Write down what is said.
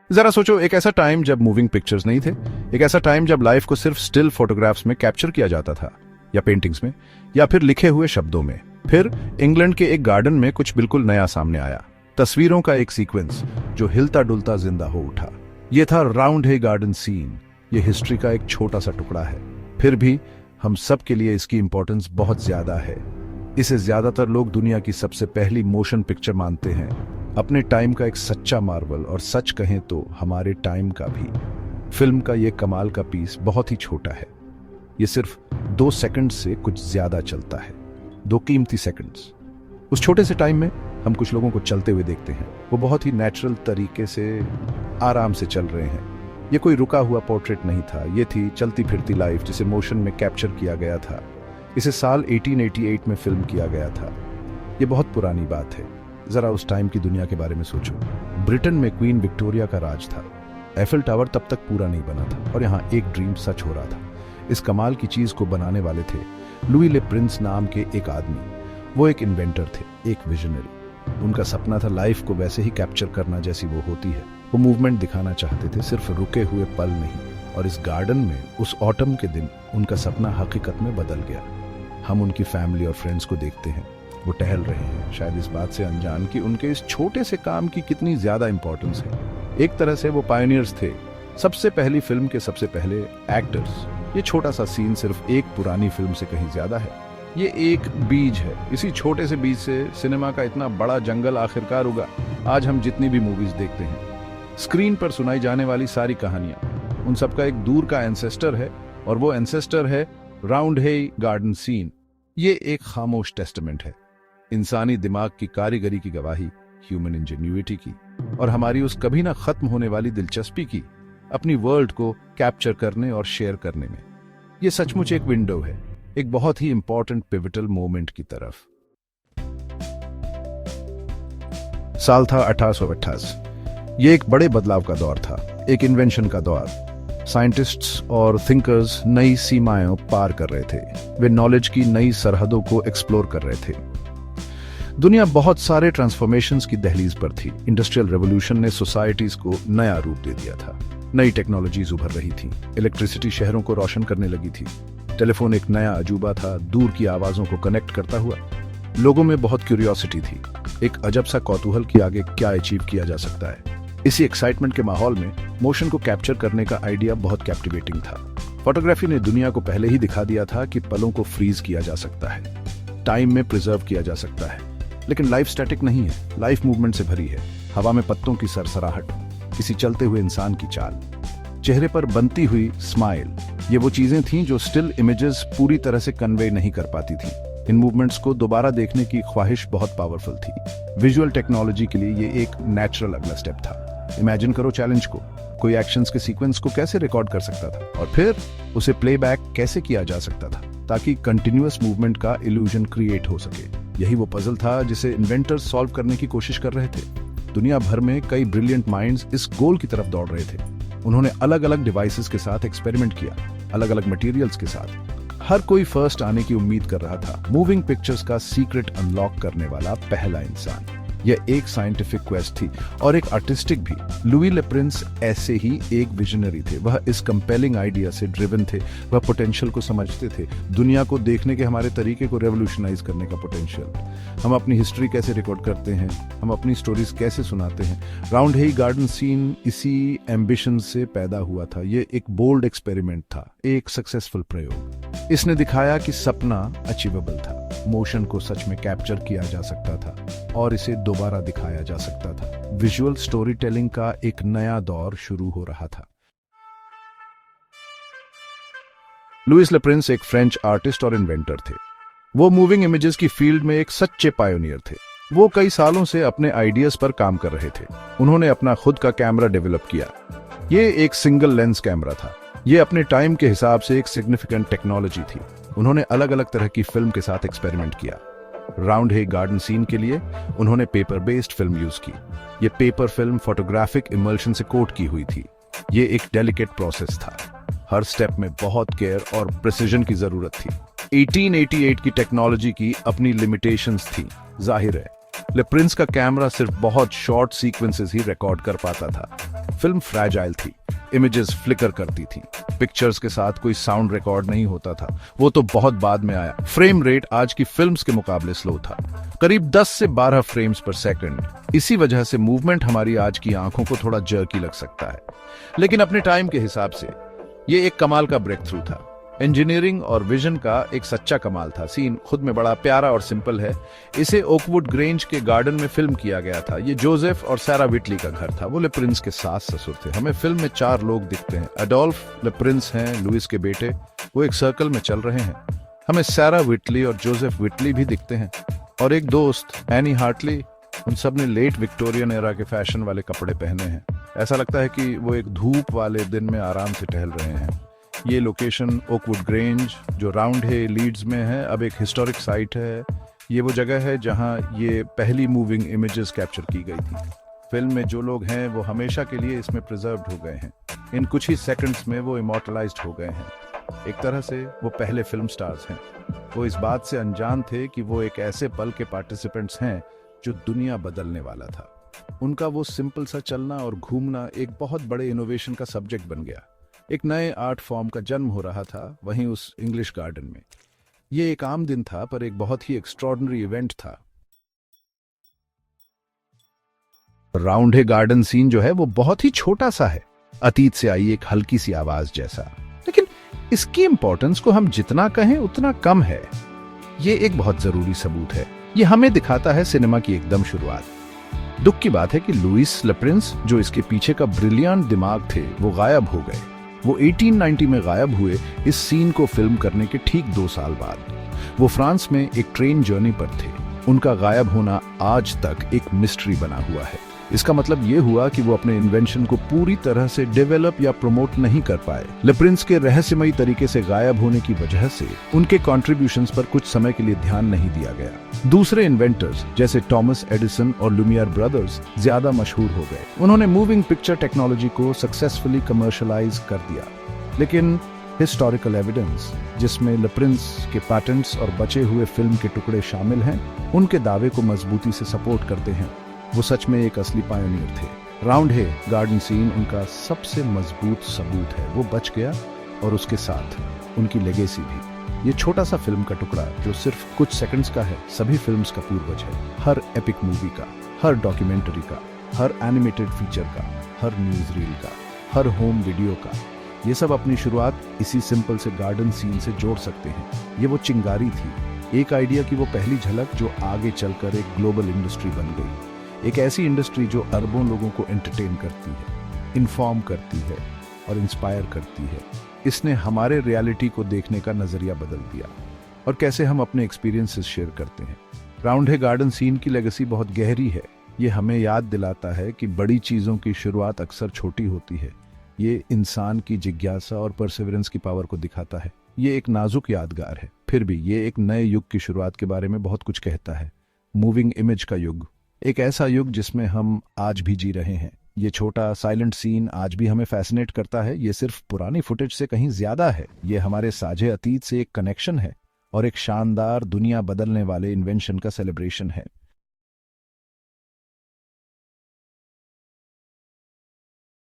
जरा सोचो, एक ऐसा टाइम जब मूविंग पिक्चर्स नहीं थे, एक ऐसा टाइम जब लाइफ को सिर्फ स्टिल फोटोग्राफ्स में कैप्चर किया जाता था, या पेंटिंग्स में, या फिर लिखे हुए शब्दों में। फिर इंग्लैंड के एक गार्डन में कुछ बिल्कुल नया सामने आया, तस्वीरों का एक सीक्वेंस जो हिलता डुलता जिंदा हो उठा। ये था राउंड हे गार्डन सीन। ये हिस्ट्री का एक छोटा सा टुकड़ा है, फिर भी हम सब के लिए इसकी इंपॉर्टेंस बहुत ज्यादा है। इसे ज्यादातर लोग दुनिया की सबसे पहली मोशन पिक्चर मानते हैं, अपने टाइम का एक सच्चा मार्वल, और सच कहें तो हमारे टाइम का भी। फिल्म का ये कमाल का पीस बहुत ही छोटा है। ये सिर्फ 2 सेकंड से कुछ ज्यादा चलता है, 2 कीमती सेकंड्स। उस छोटे से टाइम में हम कुछ लोगों को चलते हुए देखते हैं। वो बहुत ही नेचुरल तरीके से आराम से चल रहे हैं। ये कोई रुका हुआ पोर्ट्रेट नहीं था, ये थी चलती फिरती लाइफ जिसे मोशन में कैप्चर किया गया था। इसे साल 1888 में फिल्म किया गया था। ये बहुत पुरानी बात है। जरा उस टाइम की दुनिया के बारे में सोचो। ब्रिटेन में क्वीन विक्टोरिया का राज था। एफिल टावर तब तक पूरा नहीं बना था, और यहाँ एक ड्रीम सच हो रहा था। इस कमाल की चीज को बनाने वाले थे लुई ले प्रिंस नाम के एक आदमी। वो एक इन्वेंटर थे, एक विजनरी। उनका सपना था लाइफ को वैसे ही कैप्चर करना जैसी वो होती है। वो मूवमेंट दिखाना चाहते थे, सिर्फ रुके हुए पल नहीं। और इस गार्डन में उस ऑटम के दिन उनका सपना हकीकत में बदल गया। हम उनकी फैमिली और फ्रेंड्स को देखते हैं, वो टहल रहे हैं, शायद इस बात से अनजान कि उनके इस छोटे से काम की कितनी ज्यादा इंपॉर्टेंस है। एक तरह से वो पायनियर्स थे, सबसे पहली फिल्म के सबसे पहले एक्टर्स। ये छोटा सा सीन सिर्फ एक पुरानी फिल्म से कहीं ज्यादा है। ये एक बीज है। इसी छोटे से बीज से सिनेमा का इतना बड़ा जंगल आखिरकार उगा। आज हम जितनी भी मूवीज देखते हैं, स्क्रीन पर सुनाई जाने वाली सारी कहानियां, उन सबका एक दूर का एंसेस्टर है, और वो एंसेस्टर है राउंड हे गार्डन सीन। ये एक खामोश टेस्टामेंट है, इंसानी दिमाग की कारीगरी की गवाही, ह्यूमन इंजेन्युइटी की, और हमारी उस कभी ना खत्म होने वाली दिलचस्पी की अपनी वर्ल्ड को कैप्चर करने और शेयर करने में। ये सचमुच एक विंडो है, एक बहुत ही इंपॉर्टेंट पिवटल मोमेंट की तरफ। साल था 1888। ये एक बड़े बदलाव का दौर था, एक इन्वेंशन का दौर। साइंटिस्ट्स और थिंकर्स नई सीमाएं पार कर रहे थे। वे नॉलेज की नई सरहदों को एक्सप्लोर कर रहे थे। दुनिया बहुत सारे ट्रांसफॉर्मेशंस की दहलीज पर थी। इंडस्ट्रियल रेवोल्यूशन ने सोसाइटीज को नया रूप दे दिया था। नई टेक्नोलॉजीज उभर रही थी। इलेक्ट्रिसिटी शहरों को रोशन करने लगी थी। टेलीफोन एक नया अजूबा था, दूर की आवाजों को कनेक्ट करता हुआ। लोगों में बहुत क्यूरियोसिटी थी, एक अजब सा कौतूहल कि आगे क्या अचीव किया जा सकता है। इसी एक्साइटमेंट के माहौल में मोशन को कैप्चर करने का आइडिया बहुत कैप्टिवेटिंग था। फोटोग्राफी ने दुनिया को पहले ही दिखा दिया था कि पलों को फ्रीज किया जा सकता है, टाइम में प्रिजर्व किया जा सकता है। लेकिन लाइफ स्टैटिक नहीं है, लाइफ मूवमेंट से भरी है। हवा में पत्तों की सरसराहट, किसी चलते हुए इंसान की चाल, चेहरे पर बनती हुई स्माइल, ये वो चीजें थीं जो स्टिल इमेजेस पूरी तरह से कन्वे नहीं कर पाती थीं। इन मूवमेंट्स को दोबारा देखने की ख्वाहिश बहुत पावरफुल थी। विजुअल टेक्नोलॉजी के लिए ये एक नेचुरल अगला स्टेप था। इमेजिन करो चैलेंज को, कोई एक्शंस के सीक्वेंस को कैसे रिकॉर्ड कर सकता था, और फिर उसे प्लेबैक कैसे किया जा सकता था ताकि कंटिन्यूअस मूवमेंट का इल्यूजन क्रिएट हो सके। यही वो पजल था जिसे इन्वेंटर्स सॉल्व करने की कोशिश कर रहे थे। दुनिया भर में कई ब्रिलियंट माइंड्स इस गोल की तरफ दौड़ रहे थे। उन्होंने अलग अलग डिवाइसेस के साथ एक्सपेरिमेंट किया, अलग अलग मटेरियल्स के साथ। हर कोई फर्स्ट आने की उम्मीद कर रहा था, मूविंग पिक्चर्स का सीक्रेट अनलॉक करने वाला पहला इंसान। यह एक साइंटिफिक क्वेस्ट थी और एक आर्टिस्टिक भी। लुई ले प्रिंस ऐसे ही एक विजनरी थे। वह इस कंपेलिंग आइडिया से ड्रिवन थे। वह पोटेंशियल को समझते थे, दुनिया को देखने के हमारे तरीके को रेवोल्यूशनाइज करने का पोटेंशियल। हम अपनी हिस्ट्री कैसे रिकॉर्ड करते हैं, हम अपनी स्टोरीज कैसे सुनाते हैं। राउंड हे गार्डन सीन इसी एम्बिशन से पैदा हुआ था। ये एक बोल्ड एक्सपेरिमेंट था, एक सक्सेसफुल प्रयोग। इसने दिखाया कि सपना अचीवेबल था, मोशन को सच में कैप्चर किया जा सकता था और इसे दोबारा दिखाया जा सकता था। विजुअल स्टोरी टेलिंग का एक नया दौर शुरू हो रहा था। लुइस ले प्रिंस एक फ्रेंच आर्टिस्ट और इन्वेंटर थे। वो मूविंग इमेजेस की फील्ड में एक सच्चे पायोनियर थे। वो कई सालों से अपने आइडियाज पर काम कर रहे थे। उन्होंने अपना खुद का कैमरा डेवलप किया। ये एक सिंगल लेंस कैमरा था। ये अपने टाइम के हिसाब से एक सिग्निफिकेंट टेक्नोलॉजी थी। उन्होंने अलग अलग तरह की फिल्म के साथ एक्सपेरिमेंट किया। राउंड हे गार्डन सीन के लिए उन्होंने पेपर बेस्ड फिल्म यूज की। ये पेपर फिल्म फोटोग्राफिक इमल्शन से कोट की हुई थी। ये एक डेलिकेट प्रोसेस था। हर स्टेप में बहुत केयर और प्रिसीजन की जरूरत थी। 1888 की टेक्नोलॉजी की अपनी लिमिटेशंस थी। जाहिर है ले प्रिंस का कैमरा सिर्फ बहुत शॉर्ट सीक्वेंसेस ही रिकॉर्ड कर पाता था। फिल्म फ्रैजाइल थी, इमेजेस फ्लिकर करती थी, पिक्चर्स के साथ कोई साउंड रिकॉर्ड नहीं होता था। वो तो बहुत बाद में आया। फ्रेम रेट आज की फिल्म्स के मुकाबले स्लो था, करीब 10 से 12 फ्रेम्स पर सेकंड। इसी वजह से मूवमेंट हमारी आज की आंखों को थोड़ा जर्की लग सकता है, लेकिन अपने टाइम के हिसाब से ये एक कमाल का ब्रेक थ्रू था। इंजीनियरिंग और विजन का एक सच्चा कमाल था। सीन खुद में बड़ा प्यारा और सिंपल है। इसे ओकवुड ग्रेंज के गार्डन में फिल्म किया गया था। ये जोसेफ और सारा विटली का घर था। वो लेप्रिंस के सास ससुर थे। हमें फिल्म में 4 लोग दिखते हैं। एडोल्फ लेप्रिंस हैं, लुइस के बेटे, वो एक सर्कल में चल रहे हैं। हमें सारा विटली और जोसेफ विटली भी दिखते हैं, और एक दोस्त एनी हार्टली। उन सब ने लेट विक्टोरियन एरा के फैशन वाले कपड़े पहने हैं। ऐसा लगता है कि वो एक धूप वाले दिन में आराम से टहल रहे हैं। ये लोकेशन ओकवुड ग्रेंज, जो राउंड है, लीड्स में है, अब एक हिस्टोरिक साइट है। ये वो जगह है जहां ये पहली मूविंग इमेजेस कैप्चर की गई थी। फिल्म में जो लोग हैं वो हमेशा के लिए इसमें प्रिजर्व्ड हो गए हैं। इन कुछ ही सेकंड्स में वो इमॉर्टलाइज्ड हो गए हैं। एक तरह से वो पहले फिल्म स्टार्स हैं। वो इस बात से अनजान थे कि वो एक ऐसे पल के पार्टिसिपेंट्स हैं जो दुनिया बदलने वाला था। उनका वो सिंपल सा चलना और घूमना एक बहुत बड़े इनोवेशन का सब्जेक्ट बन गया। एक नए आर्ट फॉर्म का जन्म हो रहा था वहीं उस इंग्लिश गार्डन में। ये एक आम दिन था, पर एक बहुत ही एक्स्ट्रॉर्डिनरी इवेंट था। राउंड है गार्डन सीन जो है वो बहुत ही छोटा सा है, अतीत से आई एक हल्की सी आवाज जैसा, लेकिन इसकी इंपॉर्टेंस को हम जितना कहें उतना कम है। ये एक बहुत जरूरी सबूत है। ये हमें दिखाता है सिनेमा की एकदम शुरुआत। दुख की बात है कि लुइस लेप्रिंस, जो इसके पीछे का ब्रिलियंट दिमाग थे, वो गायब हो गए। वो 1890 में गायब हुए, इस सीन को फिल्म करने के ठीक 2 साल बाद। वो फ्रांस में एक ट्रेन जर्नी पर थे। उनका गायब होना आज तक एक मिस्ट्री बना हुआ है। इसका मतलब ये हुआ कि वो अपने इन्वेंशन को पूरी तरह से डेवलप या प्रमोट नहीं कर पाए। लेप्रिंस के रहस्यमयी तरीके से गायब होने की वजह से उनके कॉन्ट्रीब्यूशंस पर कुछ समय के लिए ध्यान नहीं दिया गया। दूसरे इन्वेंटर्स जैसे टॉमस एडिसन और लुमियर ब्रदर्स ज्यादा मशहूर हो गए। उन्होंने मूविंग पिक्चर टेक्नोलॉजी को सक्सेसफुली कमर्शलाइज कर दिया, लेकिन हिस्टोरिकल एविडेंस, जिसमें लेप्रिंस के पैटेंट्स और बचे हुए फिल्म के टुकड़े शामिल हैं, उनके दावे को मजबूती से सपोर्ट करते हैं। वो सच में एक असली पायनियर थे। राउंड है गार्डन सीन उनका सबसे मजबूत सबूत है। वो बच गया, और उसके साथ उनकी लेगेसी भी। ये छोटा सा फिल्म का टुकड़ा जो सिर्फ कुछ सेकंड्स का है, सभी फिल्म्स का पूर्वज है। हर एपिक मूवी का, हर डॉक्यूमेंट्री का, हर एनिमेटेड फीचर का, हर न्यूज रील का, हर होम वीडियो का, ये सब अपनी शुरुआत इसी सिंपल से गार्डन सीन से जोड़ सकते हैं। ये वो चिंगारी थी, एक आइडिया की वो पहली झलक जो आगे चलकर एक ग्लोबल इंडस्ट्री बन गई। एक ऐसी इंडस्ट्री जो अरबों लोगों को एंटरटेन करती है, इन्फॉर्म करती है और इंस्पायर करती है। इसने हमारे रियलिटी को देखने का नजरिया बदल दिया और कैसे हम अपने एक्सपीरियंसेस शेयर करते हैं। राउंड है गार्डन सीन की लेगेसी बहुत गहरी है। ये हमें याद दिलाता है कि बड़ी चीजों की शुरुआत अक्सर छोटी होती है। ये इंसान की जिज्ञासा और परसेवरेंस की पावर को दिखाता है। ये एक नाजुक यादगार है, फिर भी ये एक नए युग की शुरुआत के बारे में बहुत कुछ कहता है। मूविंग इमेज का युग, एक ऐसा युग जिसमें हम आज भी जी रहे हैं। ये छोटा साइलेंट सीन आज भी हमें फैसिनेट करता है। ये सिर्फ पुरानी फुटेज से कहीं ज्यादा है। ये हमारे साझे अतीत से एक कनेक्शन है और एक शानदार दुनिया बदलने वाले इन्वेंशन का सेलिब्रेशन है।